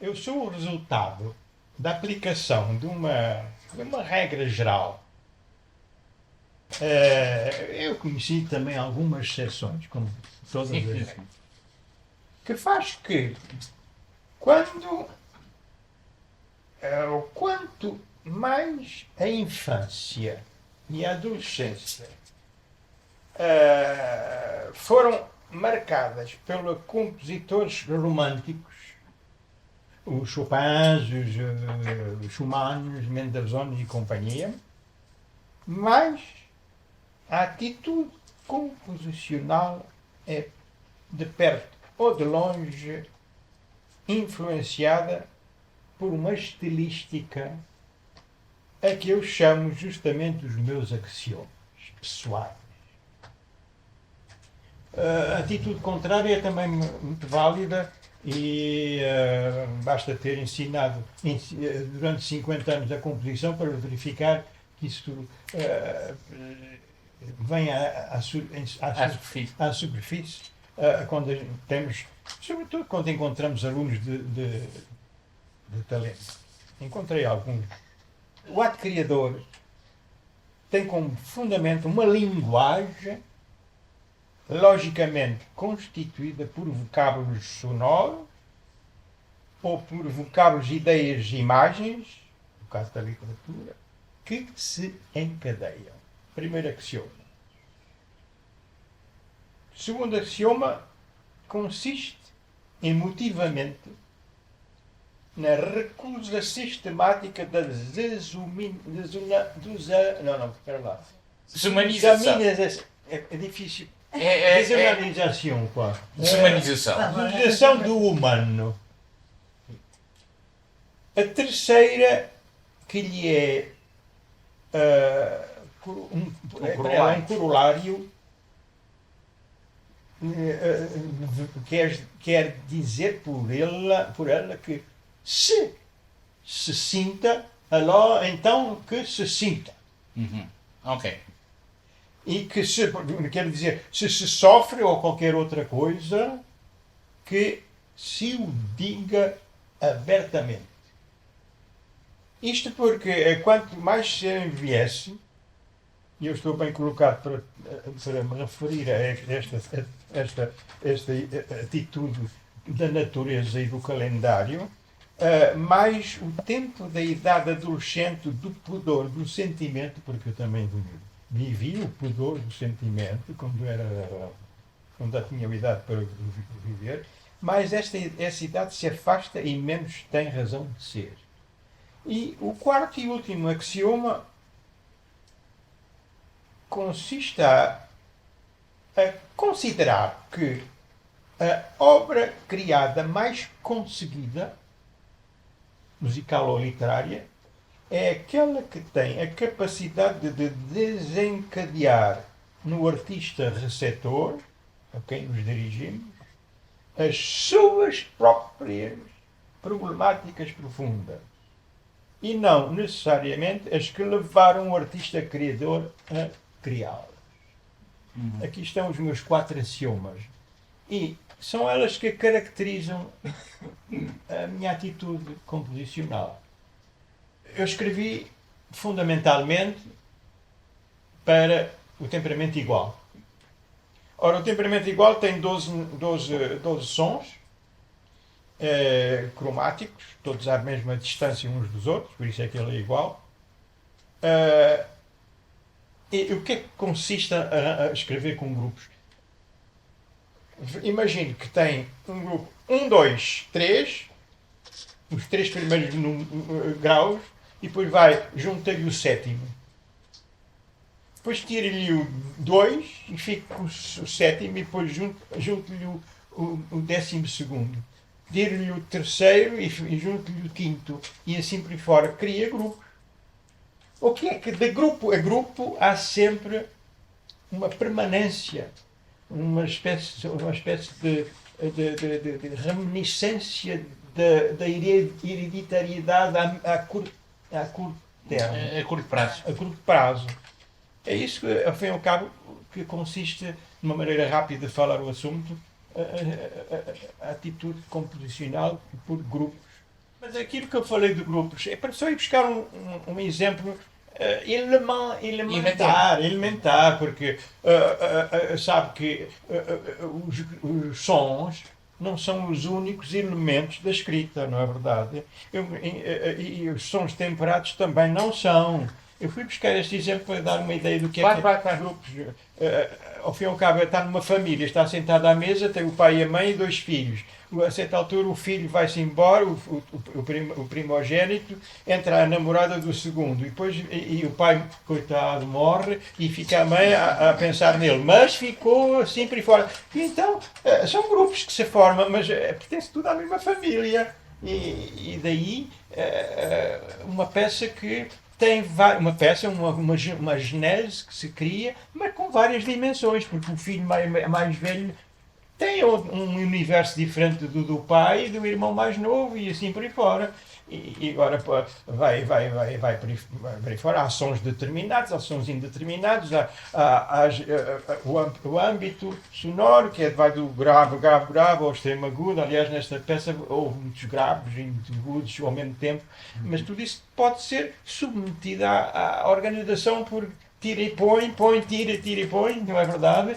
eu sou o resultado da aplicação de uma regra geral. Eu conheci também algumas exceções, como todas as regras, que faz que quando quanto mais a infância e a adolescência foram marcadas pelos compositores românticos, os Chopins, os Schumanns, Mendelssohn e companhia, mais a atitude composicional é, de perto ou de longe, influenciada por uma estilística a que eu chamo justamente os meus axiomas pessoais. A atitude contrária é também muito válida e basta ter ensinado durante 50 anos a composição para verificar que isso vem à superfície quando temos, sobretudo quando encontramos alunos de talento. Encontrei alguns. O ato criador tem como fundamento uma linguagem logicamente constituída por vocábulos sonoros ou por vocábulos, ideias e imagens, no caso da literatura, que se encadeiam. Primeiro axioma. Segundo axioma consiste emotivamente na recusa sistemática da Desumanização. É difícil. Desumanização. Pá. Desumanização. Desumanização do humano. A terceira, que lhe é um corolário, quer dizer por ela que se sinta, então que se sinta. Ok. E que quer dizer, se sofre ou qualquer outra coisa, que se o diga abertamente. Isto porque quanto mais se envelhece, e eu estou bem colocado para me referir a esta atitude da natureza e do calendário, mais o tempo da idade adolescente, do pudor, do sentimento, porque eu também vivi o pudor do sentimento quando já tinha idade para viver, mais essa idade se afasta e menos tem razão de ser. E o quarto e último axioma consiste a considerar que a obra criada mais conseguida, musical ou literária, é aquela que tem a capacidade de desencadear no artista receptor, a quem nos dirigimos, as suas próprias problemáticas profundas. E não necessariamente as que levaram o artista criador a criá-las. Aqui estão os meus 4 axiomas. E são elas que caracterizam a minha atitude composicional. Eu escrevi fundamentalmente para o temperamento igual. Ora, o temperamento igual tem 12 sons cromáticos, todos à mesma distância uns dos outros, por isso é que ele é igual. E o que é que consiste a escrever com grupos? Imagine que tem um grupo 1, 2, 3, os 3 primeiros graus, e depois vai juntar-lhe o sétimo. Depois tira-lhe o 2 e fica com o sétimo, e depois junta-lhe o 12º. Tira-lhe o terceiro e junta-lhe o quinto. E assim por aí fora. Cria grupos. O que é que de grupo a grupo há sempre uma permanência, uma espécie de reminiscência da hereditariedade a curto termo. A curto prazo. A curto prazo. É isso que, ao fim e ao cabo, que consiste, de uma maneira rápida de falar o assunto, a atitude composicional por grupos daquilo que eu falei de grupos, é para só ir buscar um exemplo elementar, porque sabe que os sons não são os únicos elementos da escrita, não é verdade? E os sons temperados também não são. Eu fui buscar este exemplo para dar uma ideia do que é que grupos. Ao fim e ao cabo, está numa família, está sentado à mesa, tem o pai e a mãe e 2 filhos. A certa altura, o filho vai-se embora, o primogênito, entra a namorada do segundo, e depois o pai, coitado, morre e fica a mãe a pensar nele, mas ficou assim por aí fora. E então, são grupos que se formam, mas pertence tudo à mesma família. E daí, uma peça que tem uma genese que se cria, mas com várias dimensões, porque o filho mais velho tem um universo diferente do pai e do irmão mais novo e assim por aí fora. E agora vai por aí fora. Há sons determinados, há sons indeterminados, há o âmbito sonoro, que vai do grave ao extremo agudo. Aliás, nesta peça houve muitos graves e muitos agudos ao mesmo tempo, mas tudo isso pode ser submetido à organização por tira e põe, tira e põe, não é verdade?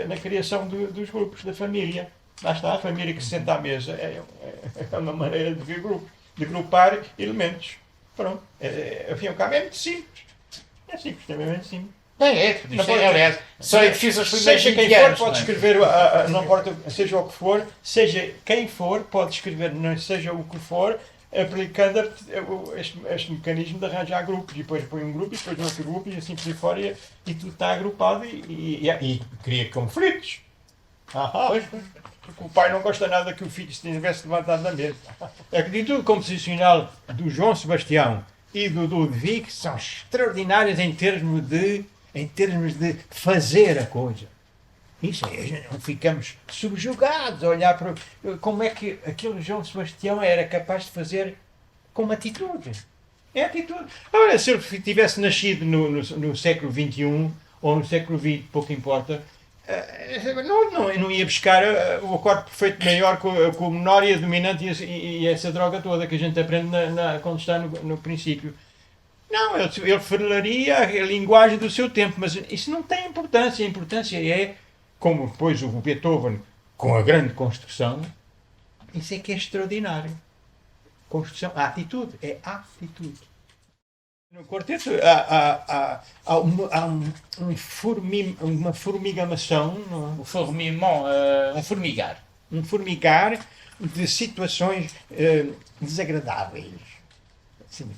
Na criação dos grupos da família. Lá está, a família que se senta à mesa é uma maneira de ver grupos, de grupar elementos. Pronto. Ao fim e ao cabo é muito simples. É simples, extremamente simples. Aliás, só é difícil os primeiros Seja 20 quem for, anos, pode não é? escrever, não importa, seja o que for, seja quem for, pode escrever, não seja o que for, aplicando este mecanismo de arranjar grupos. E depois põe um grupo, e depois outro grupo, e assim por aí fora, e tudo está agrupado e cria conflitos. Porque o pai não gosta nada que o filho se tivesse levantado da mesa. A atitude composicional do João Sebastião e do Ludwig são extraordinárias em termos de fazer a coisa. Isso aí, não ficamos subjugados a olhar para como é que aquele João Sebastião era capaz de fazer com uma atitude. É atitude. Agora, se ele tivesse nascido no século XXI ou no século XX, pouco importa, não ia buscar o acorde perfeito maior com o menor e a dominante e essa droga toda que a gente aprende quando está no princípio. Não, ele falaria a linguagem do seu tempo, mas isso não tem importância. A importância é, como depois o Beethoven, com a grande construção, isso é que é extraordinário. Construção, a atitude, é a atitude. No quarteto há uma formigamação, O formimão, um formigar. um formigar de situações desagradáveis. Sim.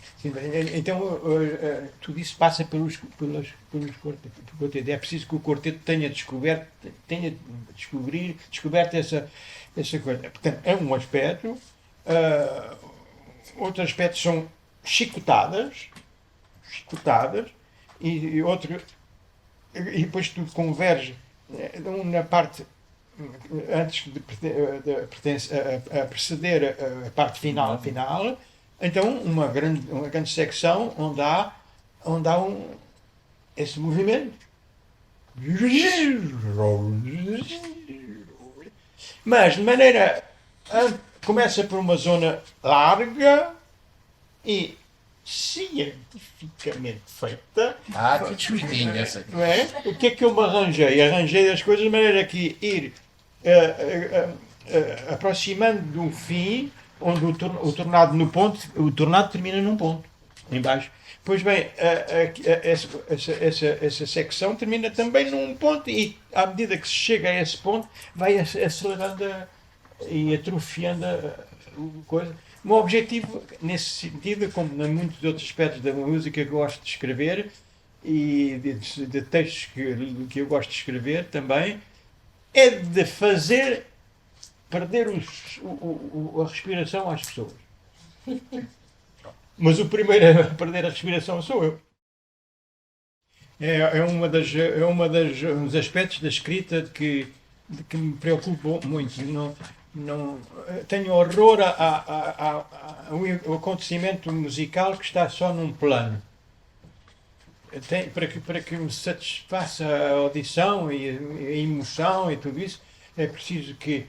Então, tudo isso passa pelos quartetos. É preciso que o quarteto tenha descoberto essa coisa. Portanto, é um aspecto. Outros aspectos são chicotadas, e outro. E depois tudo converge na parte antes de preceder a parte final. Então, uma grande secção onde há esse movimento. Mas, de maneira. Começa por uma zona larga e cientificamente feita. Tudo escritinho, essa. Não é? O que é que eu me arranjei? Arranjei as coisas de maneira que ir aproximando de um fim onde o tornado no ponto, o tornado termina num ponto, em baixo. Pois bem, essa secção termina também num ponto e à medida que se chega a esse ponto vai acelerando e atrofiando a coisa. O meu objetivo, nesse sentido, como em muitos outros aspectos da música que eu gosto de escrever e de textos que eu gosto de escrever também, é de fazer perder a respiração às pessoas. Mas o primeiro a perder a respiração sou eu. É um dos aspectos da escrita que me preocupa muito. Não, tenho horror ao acontecimento musical que está só num plano. Para que me satisfaça a audição e a emoção e tudo isso, é preciso que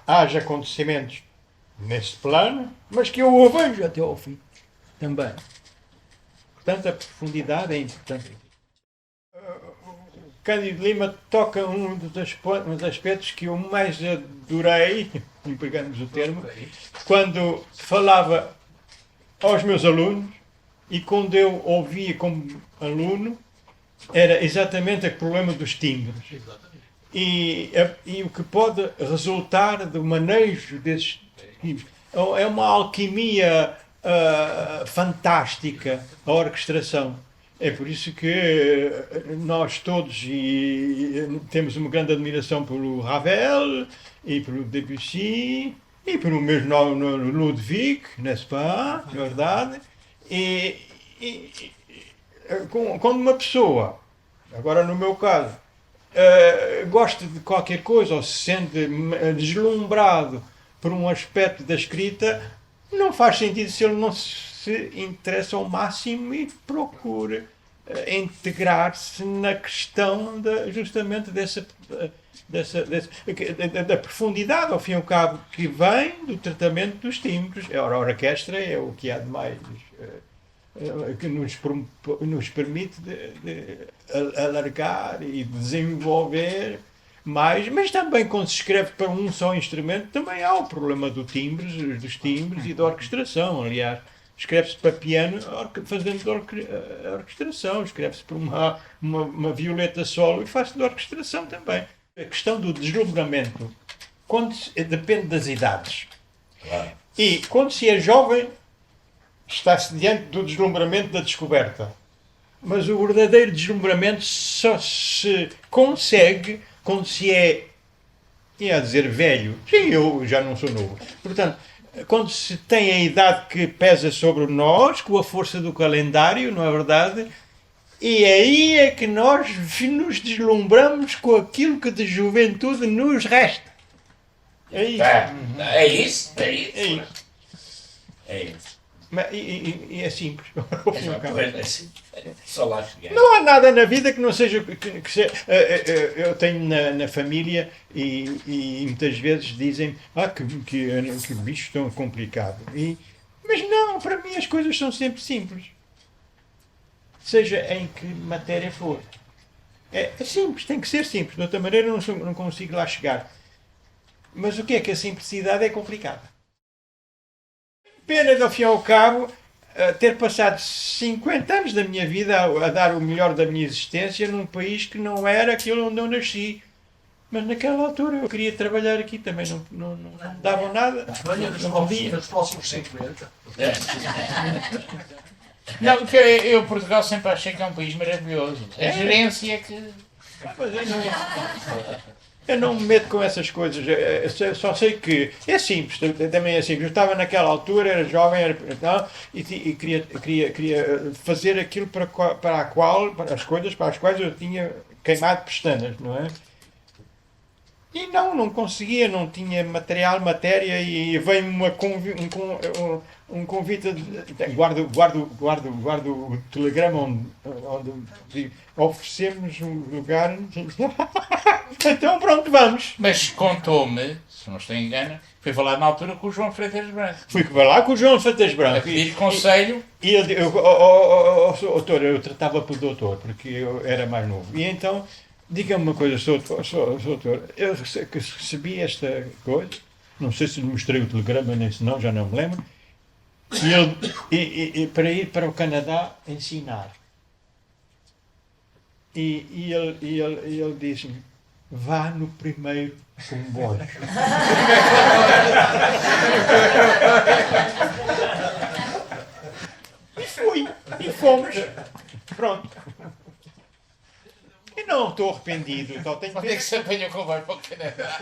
haja acontecimentos nesse plano, mas que eu o vejo até ao fim também. Portanto, a profundidade é importante. Cândido Lima toca um dos aspectos que eu mais adorei, empregamos o termo, quando falava aos meus alunos e quando eu ouvia como aluno, era exatamente o problema dos timbres. E o que pode resultar do manejo desses timbres. É uma alquimia fantástica a orquestração. É por isso que nós todos temos uma grande admiração pelo Ravel e pelo Debussy e pelo mesmo Ludwig, n'est-ce pas? É verdade. Quando uma pessoa, agora no meu caso, gosta de qualquer coisa ou se sente deslumbrado por um aspecto da escrita, não faz sentido se ele não se interessa ao máximo e procura integrar-se na questão justamente da profundidade, ao fim e ao cabo, que vem do tratamento dos timbres. A orquestra é o que há de mais que nos permite de alargar e desenvolver mais, mas também quando se escreve para um só instrumento também há o problema dos timbres e da orquestração. Aliás, escreve-se para piano fazendo orquestração, escreve-se para uma violeta solo e faz-se de orquestração também. A questão do deslumbramento depende das idades. Claro. E quando se é jovem, está-se diante do deslumbramento da descoberta. Mas o verdadeiro deslumbramento só se consegue quando se ia dizer velho. Sim, eu já não sou novo. Portanto, quando se tem a idade que pesa sobre nós, com a força do calendário, não é verdade? E aí é que nós nos deslumbramos com aquilo que de juventude nos resta. É isso. É isso? É isso? É isso. É isso. E é simples. É assim. Só lá chegar. Não há nada na vida que não seja. Eu tenho na família e muitas vezes dizem que bicho tão complicado. Mas não, para mim as coisas são sempre simples. Seja em que matéria for. É simples, tem que ser simples. De outra maneira não consigo lá chegar. Mas o que é que a simplicidade é complicada? Pena de, ao fim e ao cabo, ter passado 50 anos da minha vida a dar o melhor da minha existência num país que não era aquele onde eu nasci. Mas naquela altura eu queria trabalhar aqui também, não me davam nada. Nos próximos 50. Não, porque eu Portugal sempre achei que é um país maravilhoso. A gerência é que. Eu não me meto com essas coisas, eu só sei que é simples, também é simples. Eu estava naquela altura, era jovem, e queria fazer aquilo para as coisas para as quais eu tinha queimado pestanas, não é? E não conseguia, não tinha matéria, e veio-me um convite, guardo o telegrama onde oferecemos um lugar. Então pronto, vamos. Mas contou-me, se não estou em engano, foi falar na altura com o João Freitas Branco. Fui lá com o João Freitas Branco. A pedir conselho. E ele, doutor, eu tratava por doutor, porque eu era mais novo. E então, diga-me uma coisa, doutor, eu recebi esta coisa, não sei se lhe mostrei o telegrama nem se não, já não me lembro, e para ir para o Canadá ensinar. E ele disse-me, vá no primeiro comboio. E fomos. Pronto. E não estou arrependido. Então tenho Onde é que se apanha o comboio para o Canadá?